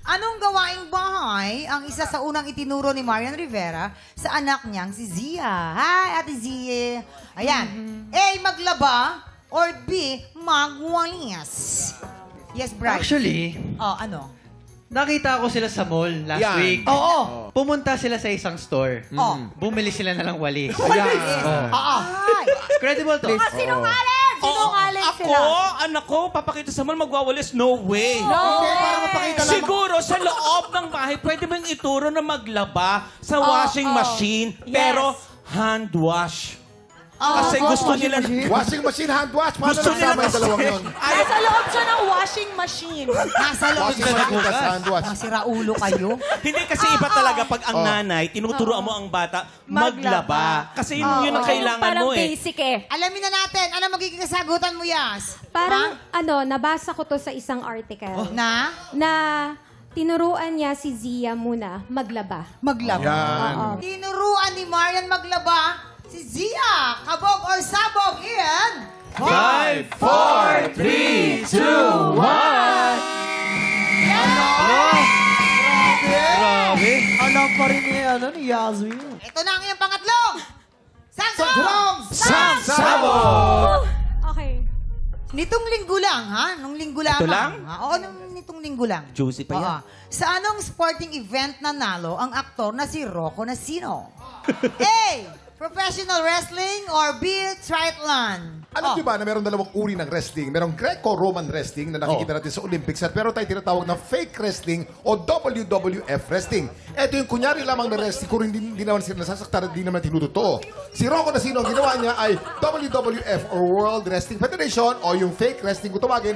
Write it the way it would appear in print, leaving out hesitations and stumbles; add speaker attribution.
Speaker 1: Anong gawaing bahay ang isa sa unang itinuro ni Marian Rivera sa anak niyang si Zia? Hi, Ate Zia. Ayan. A, maglaba or B, magwalis? Yes, Bryce.
Speaker 2: Actually,
Speaker 1: Oh, ano?
Speaker 2: nakita ko sila sa mall last
Speaker 3: Yan.
Speaker 2: week.
Speaker 1: Oo.
Speaker 2: Pumunta sila sa isang store.
Speaker 1: Oh.
Speaker 2: Bumili sila na ng walis.
Speaker 1: Walis. Oo.
Speaker 2: Credible to.
Speaker 1: Sinungaling! Sinungaling
Speaker 4: Ako,
Speaker 1: sila.
Speaker 4: anak ko, papakita sa mall, magwawalis? No way.
Speaker 3: Para mapakita lang.
Speaker 4: Siguro sa loob ng bahay, pwede mo yung ituro na maglaba sa washing machine, pero hand wash. Kasi gusto nila...
Speaker 3: Washing machine, hand wash. Paano
Speaker 4: Gusto nila
Speaker 3: nagsama yung dalawang yun?
Speaker 5: Nasa loob siya ng washing machine.
Speaker 1: Nasa loob
Speaker 3: Washing machine, tas hand wash.
Speaker 1: Mga siraulo kayo.
Speaker 4: Hindi kasi iba talaga pag ang nanay, tinuturoan mo ang bata maglaba. Kasi yun ang kailangan
Speaker 5: Parang
Speaker 4: mo eh.
Speaker 5: basic eh.
Speaker 1: Alamin na natin, ano magiging kasagutan mo, Yas?
Speaker 6: Parang, nabasa ko to sa isang article
Speaker 1: Na?
Speaker 6: na tinuruan niya si Zia muna maglaba.
Speaker 1: Maglaba.
Speaker 3: Yan.
Speaker 1: Tinuruan ni Marian maglaba si Zia. Kabog or sabog in
Speaker 2: 5, 4, 3, 2, 1. Grabe.
Speaker 7: Alam pa rin ni Yasmin.
Speaker 1: Ito na ang iyong pangatlong. Sanggong!
Speaker 3: Sabog!
Speaker 6: Okay.
Speaker 1: Nitong linggo lang, ha? Nung linggo
Speaker 4: Ito
Speaker 1: lamang.
Speaker 4: lang?
Speaker 1: Ha? Oo, nitong linggo lang.
Speaker 4: Juicy pa yan.
Speaker 1: Oo. Sa anong sporting event nanalo ang aktor na si Rocco Nacino? A. Professional wrestling or B. Triathlon?
Speaker 3: Alam niyo ba na meron dalawang uri ng wrestling? Merong Greco-Roman wrestling na nakikita natin sa Olympics at meron tayong tinatawag na fake wrestling o WWF wrestling. Ito yung kunyari lamang na wrestling kung hindi naman sila nasasaktan at hindi naman tinutotoo. Si Rocco Nacino, ang ginawa niya ay WWF or World Wrestling Federation o yung fake wrestling kung tawagin